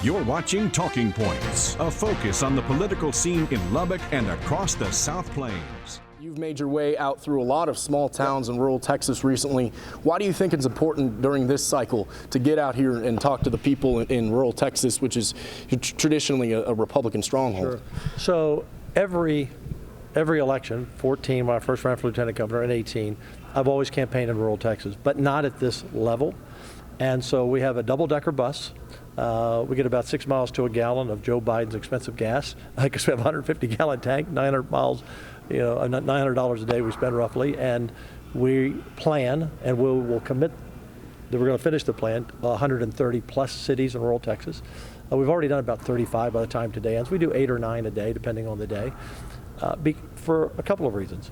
You're watching Talking Points, a focus on the political scene in Lubbock and across the South Plains. You've made your way out through a lot of small towns in rural Texas recently. Why do you think it's important during this cycle to get out here and talk to the people in rural Texas, which is traditionally a Republican stronghold? Sure. So every election, 14 when I first ran for lieutenant governor, and 18, I've always campaigned in rural Texas, but not at this level. And so we have a double-decker bus. We get about 6 miles to a gallon of Joe Biden's expensive gas. I guess we have a 150-gallon tank, 900 miles, $900 a day we spend roughly. And we plan, and we'll commit that we're going to finish the plan, 130 plus cities in rural Texas. We've already done about 35 by the time today ends. We do 8 or 9 a day, depending on the day, for a couple of reasons.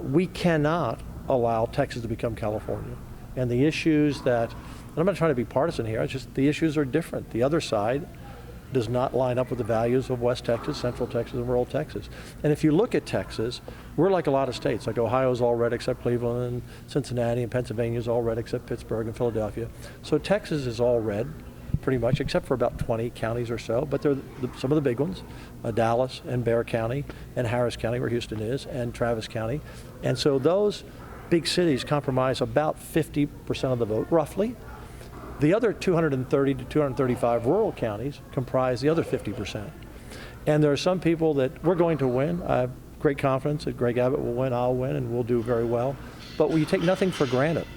We cannot allow Texas to become California. And the issues that, and I'm not trying to be partisan here, it's just the issues are different. The other side does not line up with the values of West Texas, Central Texas, and rural Texas. And if you look at Texas, we're like a lot of states. Like Ohio's all red except Cleveland, and Cincinnati, and Pennsylvania's all red except Pittsburgh and Philadelphia. So Texas is all red, pretty much, except for about 20 counties or so. But they're some of the big ones, Dallas and Bexar County and Harris County, where Houston is, and Travis County. And so those big cities comprise about 50% of the vote, roughly. The other 230 to 235 rural counties comprise the other 50%. And there are some people that we're going to win. I have great confidence that Greg Abbott will win, I'll win, and we'll do very well. But we take nothing for granted.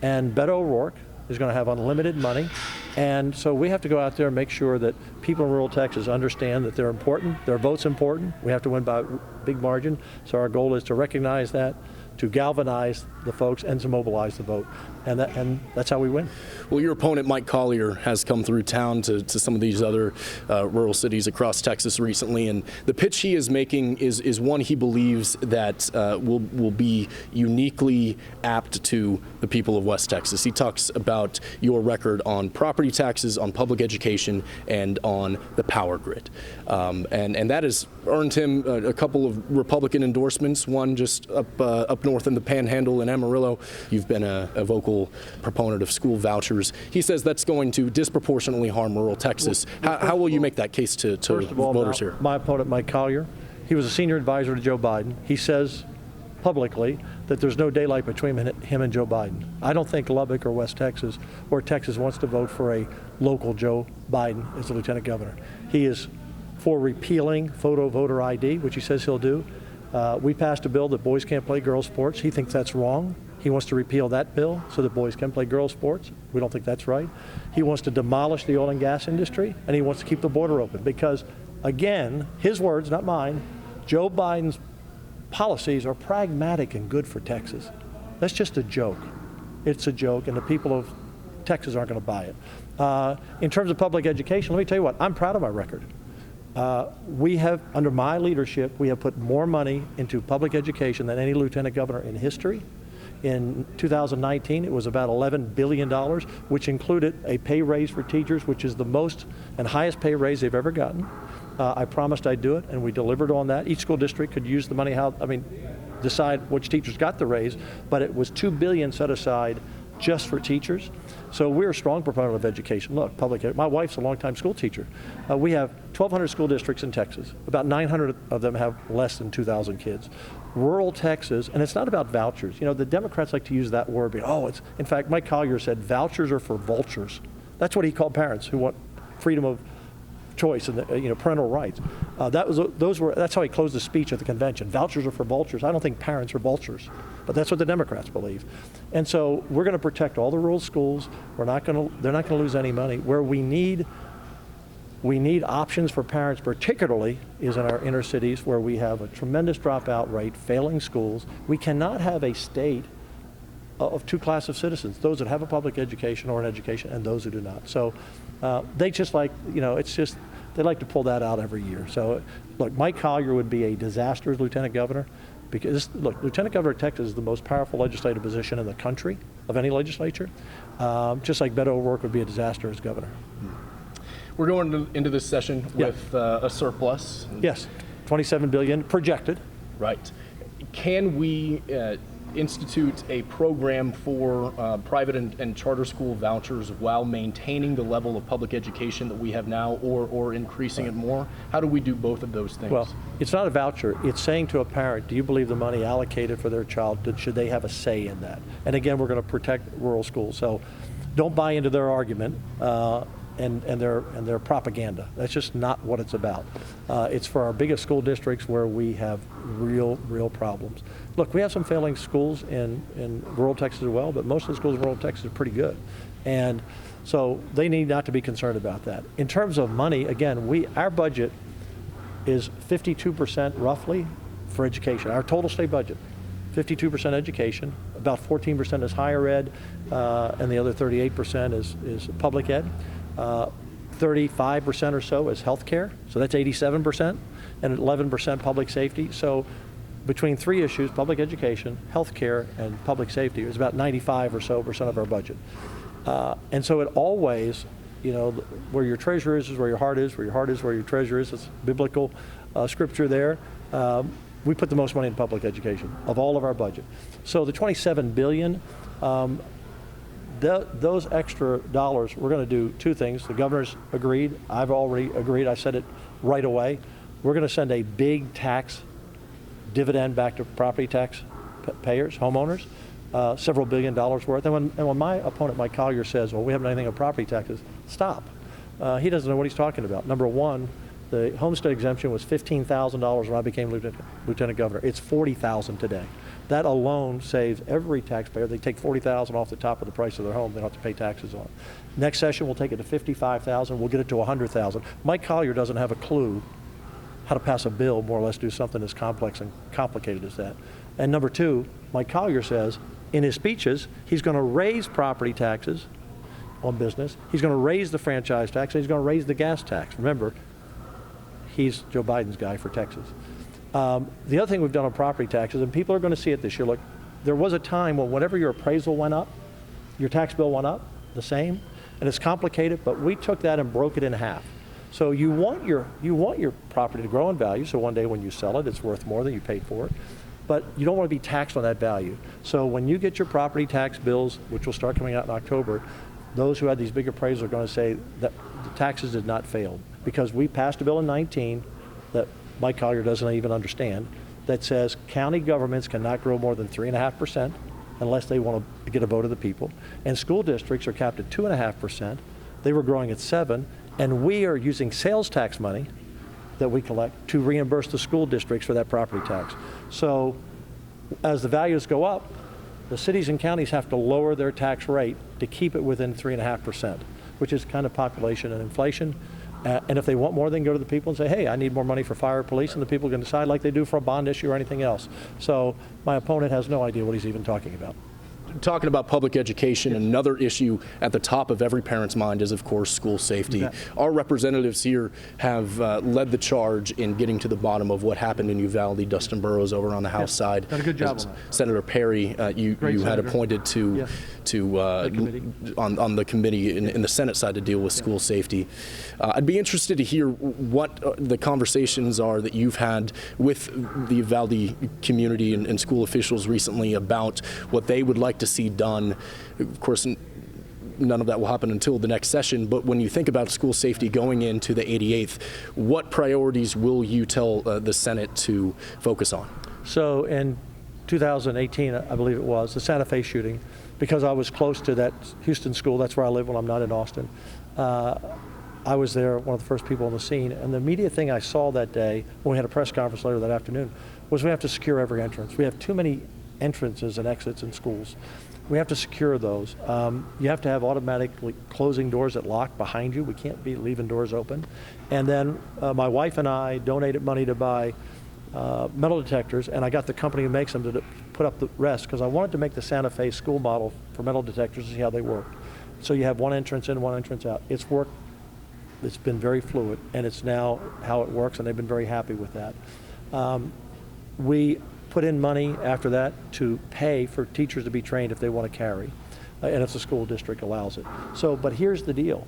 And Beto O'Rourke is going to have unlimited money. And so we have to go out there and make sure that people in rural Texas understand that they're important, their vote's important. We have to win by a big margin. So our goal is to recognize that, to galvanize the folks, and to mobilize the vote. And that's how we win. Well, your opponent, Mike Collier, has come through town to some of these other rural cities across Texas recently, and the pitch he is making is one he believes that will be uniquely apt to the people of West Texas. He talks about your record on property taxes, on public education, and on the power grid. And that has earned him a couple of Republican endorsements, one just up north in the Panhandle in Amarillo. You've been a vocal proponent of school vouchers. He says that's going to disproportionately harm rural Texas. How will you make that case to voters here? My opponent, Mike Collier, he was a senior advisor to Joe Biden. He says publicly that there's no daylight between him and Joe Biden. I don't think Lubbock or West Texas or Texas wants to vote for a local Joe Biden as the lieutenant governor. He is for repealing photo voter ID, which he says he'll do. We passed a bill that boys can't play girls' sports. He thinks that's wrong. He wants to repeal that bill so that boys can play girls' sports. We don't think that's right. He wants to demolish the oil and gas industry, and he wants to keep the border open because, again, his words, not mine, Joe Biden's policies are pragmatic and good for Texas. That's just a joke. It's a joke, and the people of Texas aren't going to buy it. In terms of public education, let me tell you what, I'm proud of my record. We have, under my leadership, we have put more money into public education than any lieutenant governor in history. In 2019, it was about $11 billion, which included a pay raise for teachers, which is the most and highest pay raise they've ever gotten. I promised I'd do it, and we delivered on that. Each school district could use the money, decide which teachers got the raise, but it was $2 billion set aside just for teachers. So we're a strong proponent of education. Look, my wife's a longtime school teacher. We have 1,200 school districts in Texas. About 900 of them have less than 2,000 kids. Rural Texas, and it's not about vouchers. You know, the Democrats like to use that word. In fact, Mike Collier said vouchers are for vultures. That's what he called parents who want freedom of choice and parental rights. That's how he closed the speech at the convention. Vouchers are for vultures. I don't think parents are vultures, but that's what the Democrats believe. And so we're going to protect all the rural schools. They're not going to lose any money. Where we need options for parents, particularly, is in our inner cities where we have a tremendous dropout rate, failing schools. We cannot have a state of two classes of citizens, those that have a public education or an education and those who do not. So they just like, they like to pull that out every year. So look, Mike Collier would be a disaster as lieutenant governor because, look, lieutenant governor of Texas is the most powerful legislative position in the country of any legislature, just like Beto O'Rourke would be a disaster as governor. We're going into this session with a surplus. Yes, $27 billion projected. Right. Can we institute a program for private and charter school vouchers while maintaining the level of public education that we have now, or increasing it more? How do we do both of those things? Well, it's not a voucher. It's saying to a parent, do you believe the money allocated for their child, should they have a say in that? And again, we're going to protect rural schools. So don't buy into their argument and their propaganda. That's just not what it's about. It's for our biggest school districts where we have real problems. Look, we have some failing schools in rural Texas as well, but most of the schools in rural Texas are pretty good. And so they need not to be concerned about that. In terms of money, again, our budget is 52% roughly for education. Our total state budget, 52% education, about 14% is higher ed, and the other 38% is public ed. 35% or so is healthcare, so that's 87%, and 11% public safety. So between three issues, public education, healthcare, and public safety, is about 95% or so of our budget. And so it always, where your treasure is where your heart is, where your heart is where your treasure is. It's biblical scripture there. We put the most money in public education of all of our budget. So the $27 billion, those extra dollars, we're going to do two things. The governor's agreed. I've already agreed. I said it right away. We're going to send a big tax dividend back to property tax payers, homeowners, several $1 billion worth. And when my opponent, Mike Collier, says, well, we haven't done anything on property taxes, stop. He doesn't know what he's talking about. Number one, the homestead exemption was $15,000 when I became lieutenant governor. It's $40,000 today. That alone saves every taxpayer. They take $40,000 off the top of the price of their home. They don't have to pay taxes on it. Next session, we'll take it to $55,000. We'll get it to $100,000. Mike Collier doesn't have a clue how to pass a bill, more or less do something as complex and complicated as that. And number two, Mike Collier says in his speeches, he's going to raise property taxes on business. He's going to raise the franchise tax, and he's going to raise the gas tax. Remember, he's Joe Biden's guy for Texas. The other thing we've done on property taxes, and people are going to see it this year, look, there was a time when whenever your appraisal went up, your tax bill went up the same, and it's complicated, but we took that and broke it in half. So you want your property to grow in value, so one day when you sell it, it's worth more than you paid for it, but you don't want to be taxed on that value. So when you get your property tax bills, which will start coming out in October, those who had these big appraisals are going to say that the taxes did not fail, because we passed a bill in 19 that Mike Collier doesn't even understand, that says county governments cannot grow more than 3.5% unless they want to get a vote of the people. And school districts are capped at 2.5%. They were growing at 7%, and we are using sales tax money that we collect to reimburse the school districts for that property tax. So as the values go up, the cities and counties have to lower their tax rate to keep it within 3.5%, which is kind of population and inflation. And if they want more, they can go to the people and say, hey, I need more money for fire or police, and the people can decide like they do for a bond issue or anything else. So my opponent has no idea what he's even talking about. Talking about public education, another issue at the top of every parent's mind is, of course, school safety. Our representatives here have led the charge in getting to the bottom of what happened in Uvalde. Dustin Burrows over on the House side. Done a good job on that. Senator Perry, you had appointed to on the committee in the Senate side to deal with school safety. I'd be interested to hear what the conversations are that you've had with the Uvalde community and school officials recently about what they would like to see done. Of course, none of that will happen until the next session, but when you think about school safety going into the 88th, what priorities will you tell the Senate to focus on? So in 2018, I believe it was, the Santa Fe shooting, because I was close to that Houston school, that's where I live when I'm not in Austin, I was there, one of the first people on the scene, and the immediate thing I saw that day, when we had a press conference later that afternoon, was we have to secure every entrance. We have too many entrances and exits in schools. We have to secure those. You have to have automatically closing doors that lock behind you. We can't be leaving doors open. And then my wife and I donated money to buy metal detectors, and I got the company who makes them to put up the rest, because I wanted to make the Santa Fe school model for metal detectors to see how they work. So you have one entrance in, one entrance out. It's worked. It's been very fluid, and it's now how it works, and they've been very happy with that. We put in money after that to pay for teachers to be trained if they want to carry, and if the school district allows it. So, but here's the deal.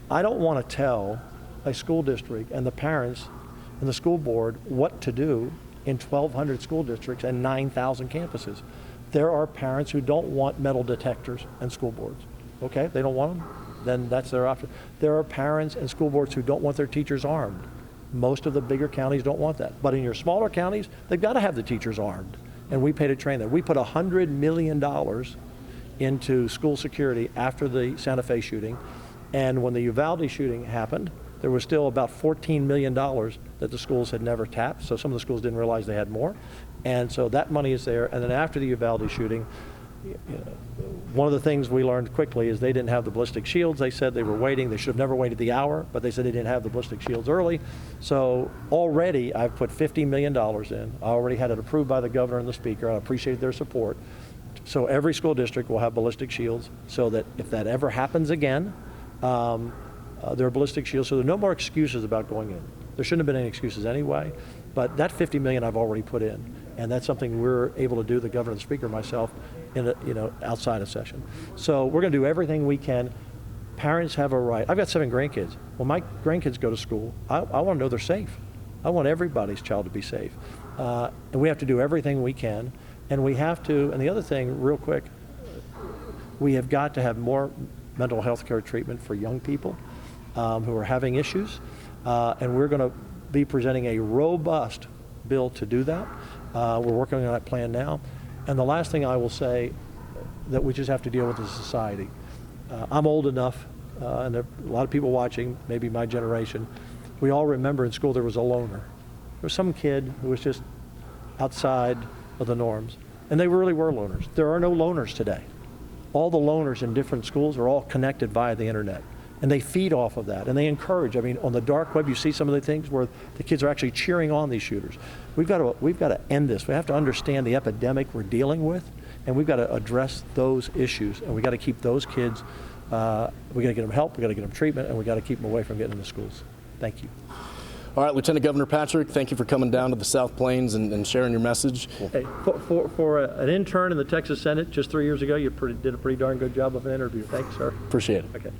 I don't want to tell a school district and the parents and the school board what to do in 1,200 school districts and 9,000 campuses. There are parents who don't want metal detectors and school boards. Okay, they don't want them, then that's their option. There are parents and school boards who don't want their teachers armed. Most of the bigger counties don't want that. But in your smaller counties, they've got to have the teachers armed. And we pay to train them. We put $100 million into school security after the Santa Fe shooting. And when the Uvalde shooting happened, there was still about $14 million that the schools had never tapped. So some of the schools didn't realize they had more. And so that money is there. And then after the Uvalde shooting, one of the things we learned quickly is they didn't have the ballistic shields. They said they were waiting. They should have never waited the hour, but they said they didn't have the ballistic shields early. So already I've put $50 million in. I already had it approved by the governor and the speaker. I appreciate their support. So every school district will have ballistic shields so that if that ever happens again, there are ballistic shields. So there are no more excuses about going in. There shouldn't have been any excuses anyway, but that $50 million I've already put in. And that's something we're able to do, the governor, the speaker, myself, outside of session. So we're going to do everything we can. Parents have a right. I've got 7 grandkids. When my grandkids go to school, I want to know they're safe. I want everybody's child to be safe. And we have to do everything we can. And we have to, and the other thing, real quick, we have got to have more mental health care treatment for young people who are having issues. And we're going to be presenting a robust bill to do that. We're working on that plan now. And the last thing I will say that we just have to deal with as a society. I'm old enough, and there are a lot of people watching, maybe my generation. We all remember in school there was a loner. There was some kid who was just outside of the norms, and they really were loners. There are no loners today. All the loners in different schools are all connected via the internet. And they feed off of that, and they encourage. I mean, on the dark web, you see some of the things where the kids are actually cheering on these shooters. We've got to end this. We have to understand the epidemic we're dealing with, and we've got to address those issues. And we got to keep those kids. We got to get them help. We got to get them treatment, and we got to keep them away from getting into schools. Thank you. All right, Lieutenant Governor Patrick, thank you for coming down to the South Plains and sharing your message. Hey, for an intern in the Texas Senate just 3 years ago, you did a pretty darn good job of an interview. Thanks, sir. Appreciate it. Okay.